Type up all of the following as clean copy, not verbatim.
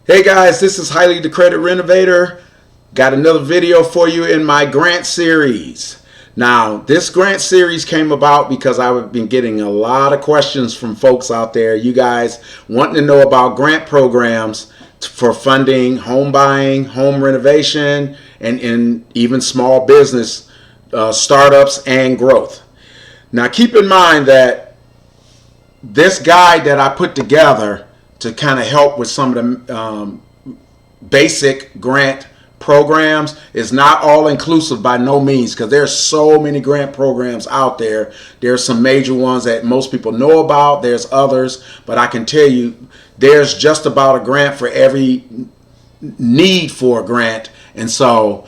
Hey guys, this is Highly the Credit Renovator. Got another video for you in my grant series. Now, this grant series came about because I've been getting a lot of questions from folks out there. You guys wanting to know about grant programs for funding home buying, home renovation, and even small business startups and growth. Now, keep in mind that this guide that I put together to kind of help with some of the basic grant programs is not all inclusive by no means, because there's so many grant programs out there. There's some major ones that most people know about. There's others, but I can tell you there's just about a grant for every need for a grant. And so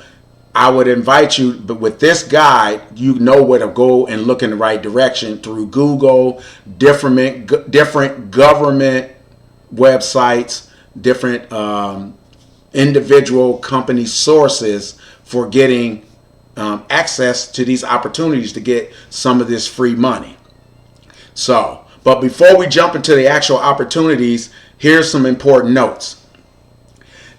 I would invite you, but with this guide, you know where to go and look in the right direction through Google, different government websites, different individual company sources for getting access to these opportunities to get some of this free money. So, but before we jump into the actual opportunities, here's some important notes.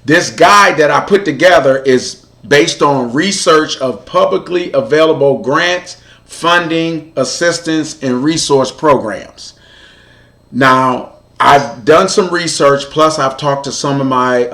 This guide that I put together is based on research of publicly available grants, funding, assistance, and resource programs. Now, I've done some research, plus I've talked to some of my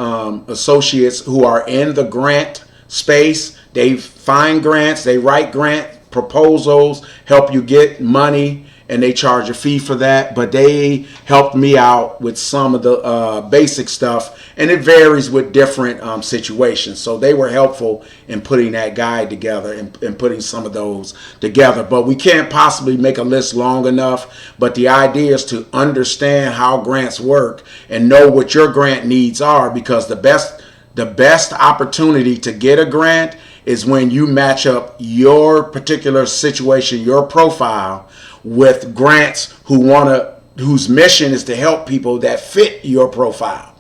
associates who are in the grant space. They find grants, they write grant proposals, help you get money, and they charge a fee for that. But they helped me out with some of the basic stuff, and it varies with different situations. So they were helpful in putting that guide together and putting some of those together. But we can't possibly make a list long enough. But the idea is to understand how grants work and know what your grant needs are, because the best opportunity to get a grant is when you match up your particular situation, your profile, with grants whose mission is to help people that fit your profile.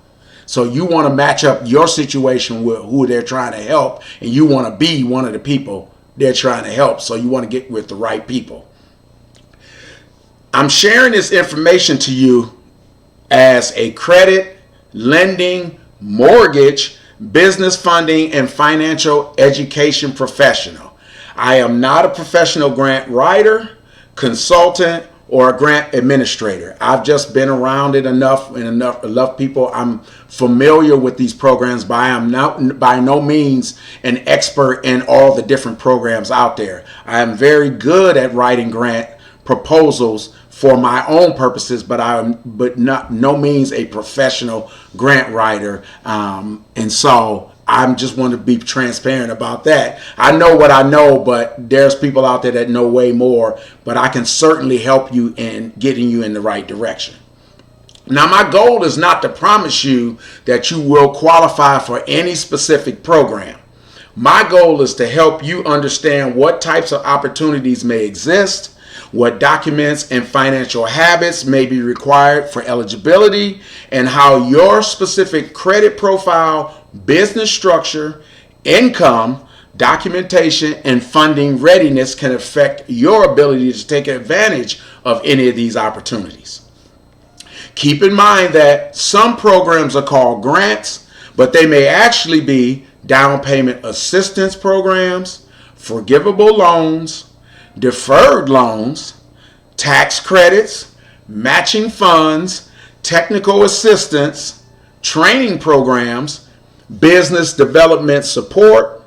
So you want to match up your situation with who they're trying to help, and you want to be one of the people they're trying to help. So you want to get with the right people. I'm sharing this information to you as a credit, lending, mortgage, business funding, and financial education professional. I am not a professional grant writer, consultant, or a grant administrator. I've just been around it enough and enough people. I'm familiar with these programs, but I am not by no means an expert in all the different programs out there. I am very good at writing grant proposals for my own purposes, but not no means a professional grant writer. And so I'm just want to be transparent about that. I know what I know, but there's people out there that know way more, but I can certainly help you in getting you in the right direction. Now, my goal is not to promise you that you will qualify for any specific program. My goal is to help you understand what types of opportunities may exist, what documents and financial habits may be required for eligibility, and how your specific credit profile, business structure, income, documentation, and funding readiness can affect your ability to take advantage of any of these opportunities. Keep in mind that some programs are called grants, but they may actually be down payment assistance programs, forgivable loans, deferred loans, tax credits, matching funds, technical assistance, training programs, business development support,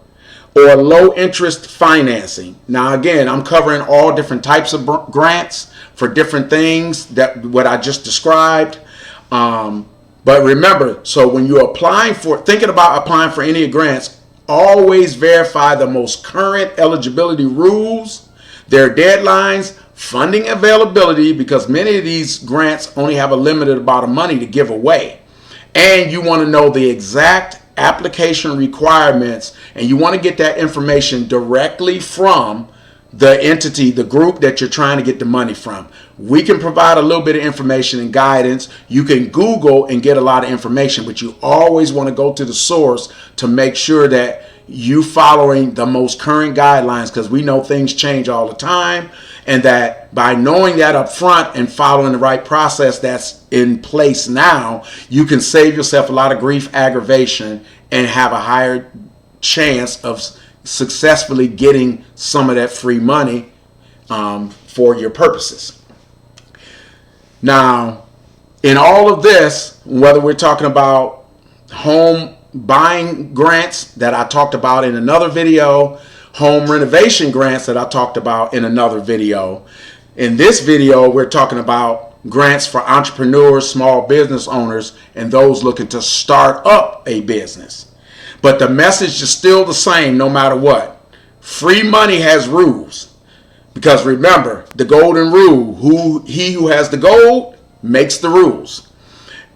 or low interest financing. Now again, I'm covering all different types of grants for different things that what I just described. But remember, so when you're thinking about applying for any grants, always verify the most current eligibility rules, their deadlines, funding availability, because many of these grants only have a limited amount of money to give away. And you want to know the exact application requirements, and you want to get that information directly from the entity, the group that you're trying to get the money from. We can provide a little bit of information and guidance. You can Google and get a lot of information, but you always want to go to the source to make sure that you following the most current guidelines, because we know things change all the time, And that by knowing that up front and following the right process that's in place now, you can save yourself a lot of grief, aggravation, and have a higher chance of successfully getting some of that free money for your purposes. Now, in all of this, whether we're talking about home buying grants that I talked about in another video, home renovation grants that I talked about in another video, in this video, we're talking about grants for entrepreneurs, small business owners, and those looking to start up a business. But the message is still the same no matter what. Free money has rules. Because remember, the golden rule, he who has the gold makes the rules.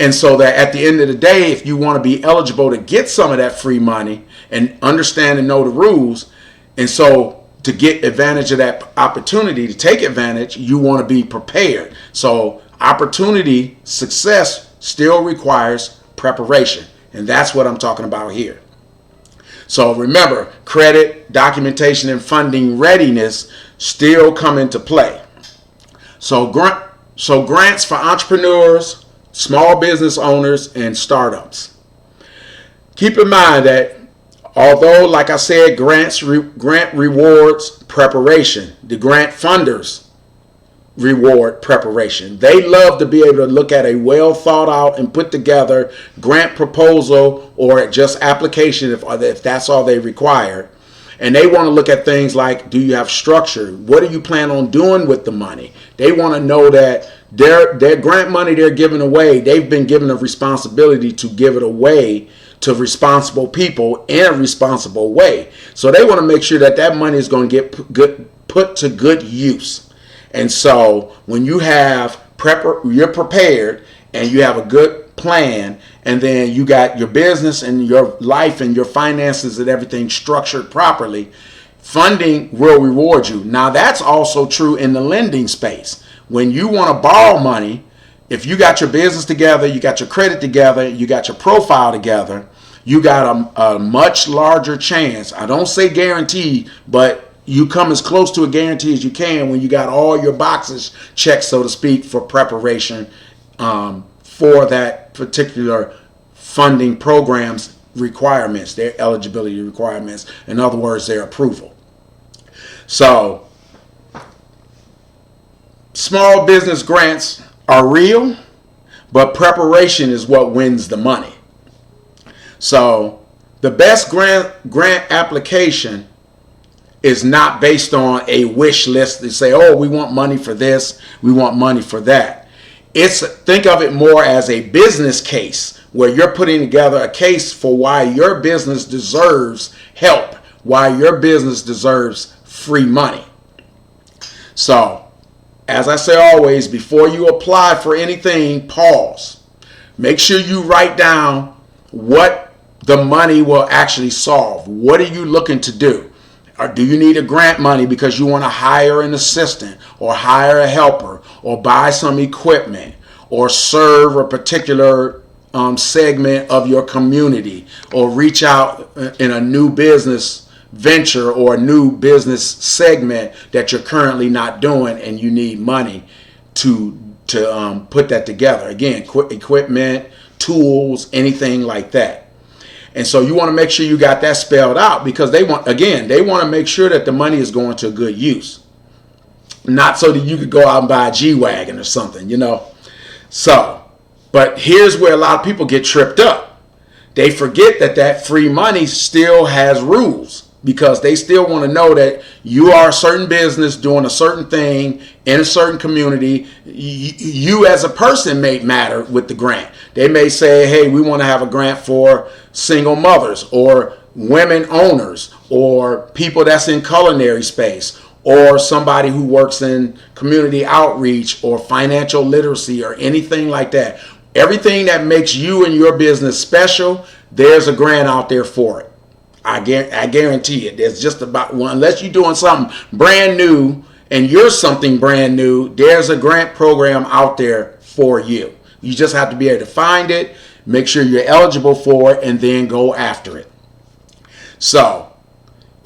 And so that at the end of the day, if you want to be eligible to get some of that free money and understand and know the rules, and so to get advantage of that opportunity, to take advantage, you want to be prepared. So opportunity, success still requires preparation. And that's what I'm talking about here. So remember, credit, documentation, and funding readiness still come into play. So grants for entrepreneurs, small business owners, and startups. Keep in mind that although, like I said, grant rewards preparation, the grant funders reward preparation. They love to be able to look at a well thought out and put together grant proposal or just application if that's all they require. And they want to look at things like, do you have structure? What do you plan on doing with the money? They want to know that their grant money they're giving away, they've been given a responsibility to give it away to responsible people in a responsible way. So they want to make sure that that money is going to get put to good use. And so when you have you're prepared and you have a good plan, and then you got your business and your life and your finances and everything structured properly, funding will reward you. Now that's also true in the lending space. When you want to borrow money, if you got your business together, you got your credit together, you got your profile together, you got a much larger chance. I don't say guarantee, but you come as close to a guarantee as you can when you got all your boxes checked, so to speak, for preparation for that particular funding program's requirements, their eligibility requirements, in other words, their approval. So small business grants are real, but preparation is what wins the money. So the best grant application is not based on a wish list to say, oh, we want money for this, we want money for that. Think of it more as a business case where you're putting together a case for why your business deserves help, why your business deserves free money. So, as I say always, before you apply for anything, pause. Make sure you write down what the money will actually solve. What are you looking to do? Or do you need a grant money because you want to hire an assistant or hire a helper or buy some equipment or serve a particular segment of your community or reach out in a new business venture or a new business segment that you're currently not doing and you need money to put that together? Again, equipment, tools, anything like that. And so you want to make sure you got that spelled out because they want to make sure that the money is going to good use. Not so that you could go out and buy a G-Wagon or something, So, but here's where a lot of people get tripped up. They forget that free money still has rules because they still want to know that you are a certain business doing a certain thing in a certain community. You as a person may matter with the grant. They may say, hey, we want to have a grant for single mothers or women owners or people that's in culinary space or somebody who works in community outreach or financial literacy or anything like that. Everything that makes you and your business special, there's a grant out there for it. I guarantee it. There's just about one. Unless you're doing something brand new and you're something brand new, there's a grant program out there for you. You just have to be able to find it, make sure you're eligible for it, and then go after it. So,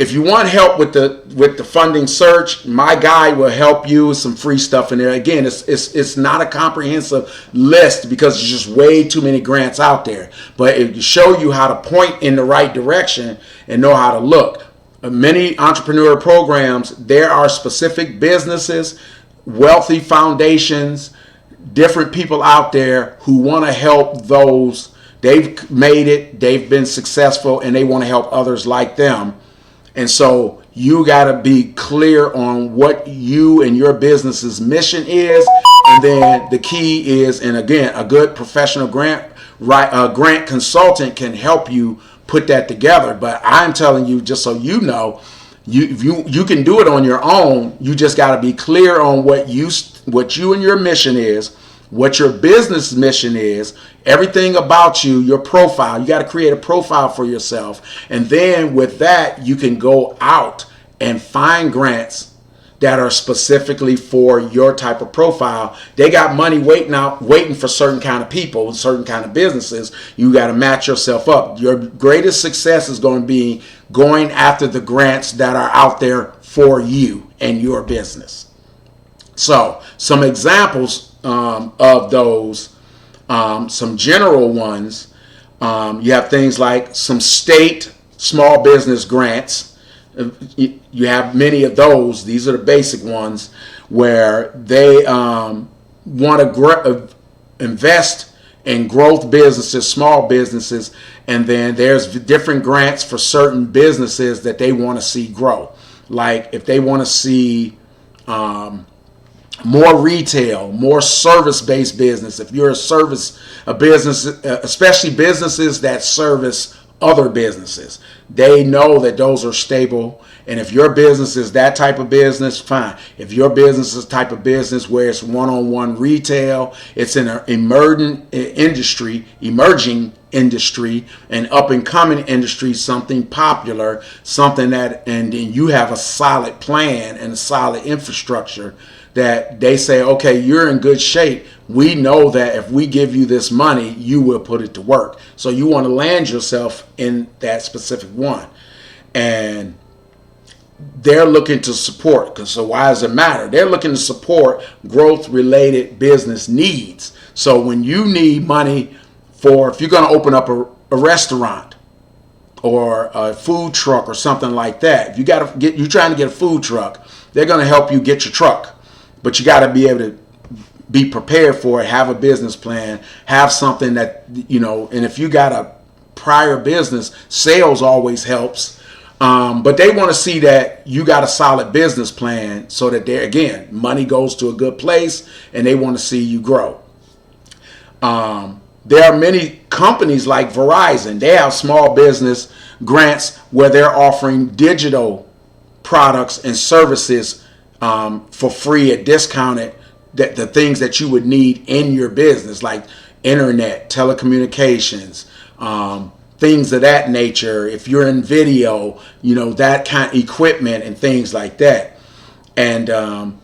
if you want help with the funding search, my guide will help you with some free stuff in there. Again, it's not a comprehensive list because there's just way too many grants out there. But it will show you how to point in the right direction and know how to look. Many entrepreneur programs, there are specific businesses, wealthy foundations, different people out there who want to help those. They've made it, they've been successful, and they want to help others like them. And so you got to be clear on what you and your business's mission is. And then the key is, and again, a good professional grant consultant can help you put that together. But I'm telling you, just so you know, you can do it on your own. You just got to be clear on what you and your mission is, what your business mission is, everything about you, your profile. You got to create a profile for yourself. And then with that, you can go out and find grants that are specifically for your type of profile. They got money waiting for certain kind of people, certain kind of businesses. You got to match yourself up. Your greatest success is going to be going after the grants that are out there for you and your business. So some examples of those, some general ones, you have things like some state small business grants. You have many of those. These are the basic ones where they want to invest in growth businesses, small businesses, and then there's different grants for certain businesses that they want to see grow. Like if they want to see more retail, more service-based business. If you're a business, especially businesses that service other businesses, they know that those are stable. And if your business is that type of business, fine. If your business is type of business where it's one-on-one retail, it's in an emerging industry, and up-and-coming industry, something popular, something that, and then you have a solid plan and a solid infrastructure that they say, okay, you're in good shape. We know that if we give you this money, you will put it to work. So you want to land yourself in that specific one. And they're looking to support, because so why does it matter? They're looking to support growth-related business needs. So when you need money for, if you're going to open up a restaurant or a food truck or something like that, if you're trying to get a food truck, they're going to help you get your truck. But you got to be able to be prepared for it, have a business plan, have something that, and if you got a prior business, sales always helps. But they want to see that you got a solid business plan so that money goes to a good place and they want to see you grow. There are many companies like Verizon. They have small business grants where they're offering digital products and services for free at discounted, that the things that you would need in your business, like internet, telecommunications, things of that nature. If you're in video, that kind of equipment and things like that. And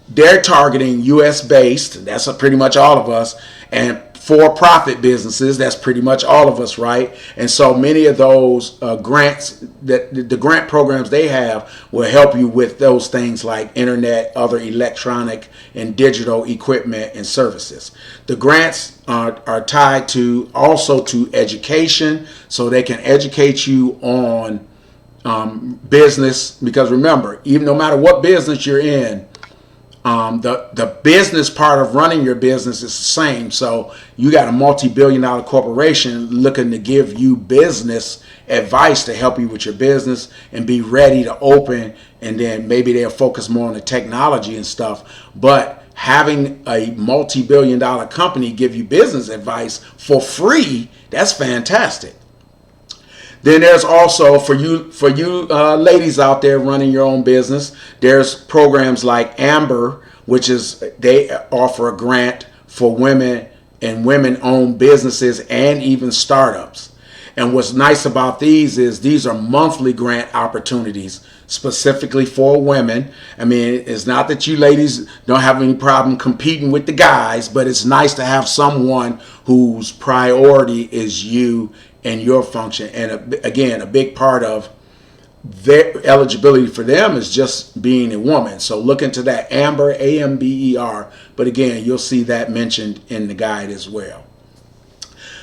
they're targeting U.S. based. That's pretty much all of us. And for-profit businesses, that's pretty much all of us, right? And so many of those grants, that the grant programs they have will help you with those things like internet, other electronic and digital equipment and services. The grants are tied also to education, so they can educate you on business, because remember, even no matter what business you're in, the business part of running your business is the same. So you got a multi-billion-dollar corporation looking to give you business advice to help you with your business and be ready to open, and then maybe they'll focus more on the technology and stuff. But having a multi-billion-dollar company give you business advice for free, that's fantastic. Then there's also, for you ladies out there running your own business, there's programs like Amber, which is, they offer a grant for women and women-owned businesses and even startups. And what's nice about these is these are monthly grant opportunities specifically for women. I mean, it's not that you ladies don't have any problem competing with the guys, but it's nice to have someone whose priority is you and your function. And again, a big part of their eligibility for them is just being a woman. So look into that, Amber, AMBER. But again, you'll see that mentioned in the guide as well.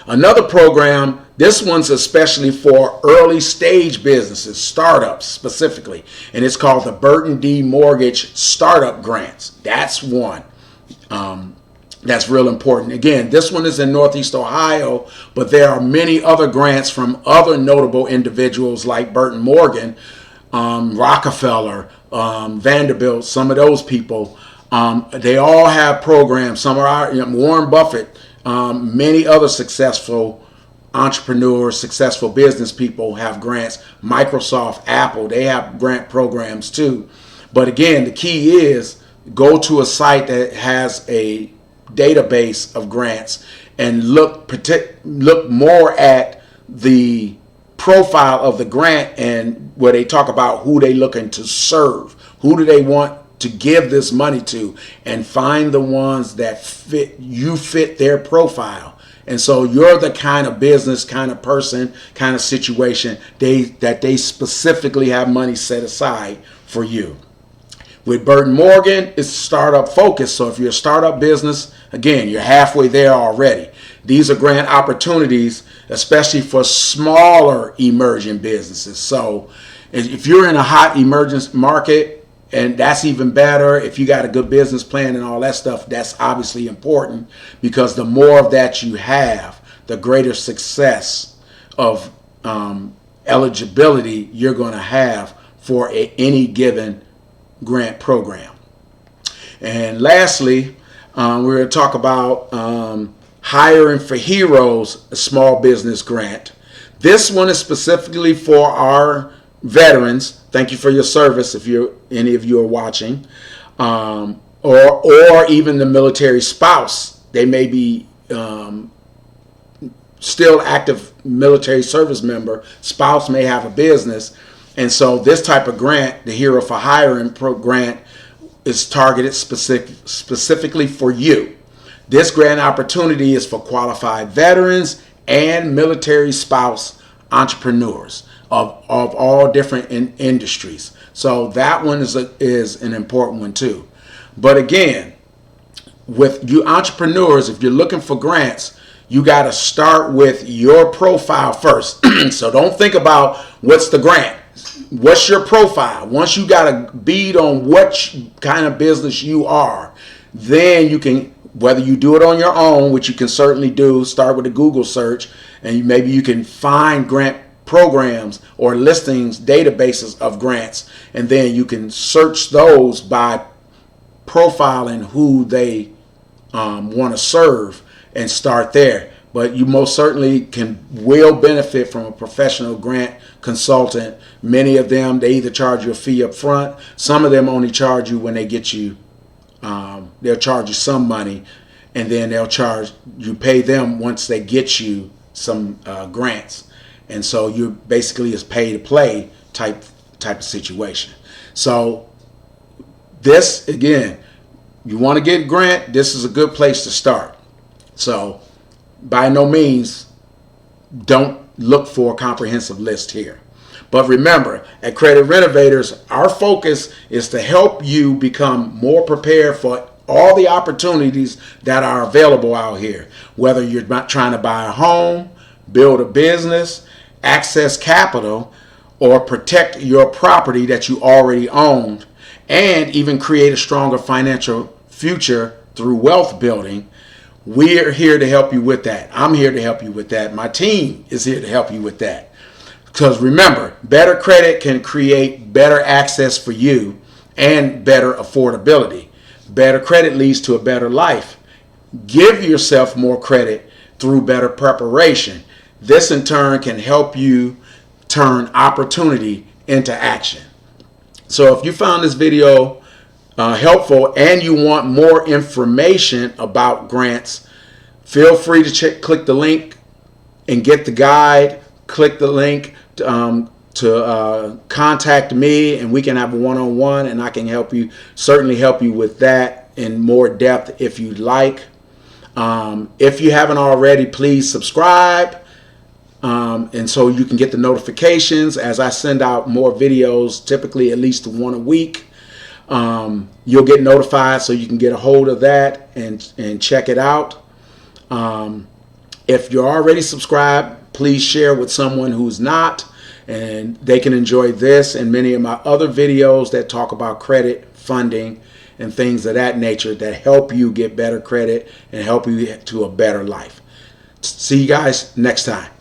Another program, this one's especially for early stage businesses, startups specifically, and it's called the Burton D. Mortgage Startup Grants. That's one. That's real important. Again, this one is in Northeast Ohio, but there are many other grants from other notable individuals like Burton Morgan, Rockefeller, Vanderbilt, some of those people. They all have programs. Some are Warren Buffett, many other successful entrepreneurs, successful business people have grants. Microsoft, Apple, they have grant programs too. But again, the key is go to a site that has a database of grants and look more at the profile of the grant and where they talk about who they looking to serve, who do they want to give this money to, and find the ones that fit their profile. And so you're the kind of business, kind of person, kind of situation that they specifically have money set aside for you. With Burton Morgan, it's startup focused. So if you're a startup business, again, you're halfway there already. These are grant opportunities, especially for smaller emerging businesses. So if you're in a hot emerging market, and that's even better, if you got a good business plan and all that stuff, that's obviously important, because the more of that you have, the greater success of eligibility you're going to have for any given grant program. And lastly, we're going to talk about Hiring for Heroes, a small business grant. This one is specifically for our veterans. Thank you for your service if any of you are watching, or even the military spouse. They may be still active military service member. Spouse may have a business. And so this type of grant, the Hero for Hiring grant, is targeted specifically for you. This grant opportunity is for qualified veterans and military spouse entrepreneurs of all different industries. So that one is an important one too. But again, with you entrepreneurs, if you're looking for grants, you got to start with your profile first. So don't think about what's the grant. What's your profile? Once you got a bead on what kind of business you are, then you can, whether you do it on your own, which you can certainly do, start with a Google search, and maybe you can find grant programs or listings, databases of grants, and then you can search those by profiling who they want to serve and start there. But you most certainly will benefit from a professional grant consultant. Many of them, they either charge you a fee up front. Some of them only charge you when they get you, they'll charge you some money, and then you pay them once they get you some grants. And so you basically is pay to play type of situation. So this, again, you want to get a grant, this is a good place to start. So by no means don't look for a comprehensive list here. But remember, at Credit Renovators, our focus is to help you become more prepared for all the opportunities that are available out here. Whether you're not trying to buy a home, build a business, access capital, or protect your property that you already owned, and even create a stronger financial future through wealth building, we're here to help you with that. I'm here to help you with that. My team is here to help you with that. Because remember, better credit can create better access for you and better affordability. Better credit leads to a better life. Give yourself more credit through better preparation. This in turn can help you turn opportunity into action. So if you found this video helpful and you want more information about grants, feel free to click the link and get the guide. Click the link to contact me, and we can have a one-on-one, and I can certainly help you with that in more depth if you'd like. If you haven't already, please subscribe. And so you can get the notifications as I send out more videos, typically at least one a week. You'll get notified, so you can get a hold of that and check it out. If you're already subscribed, please share with someone who's not, and they can enjoy this and many of my other videos that talk about credit, funding, and things of that nature that help you get better credit and help you to a better life. See you guys next time.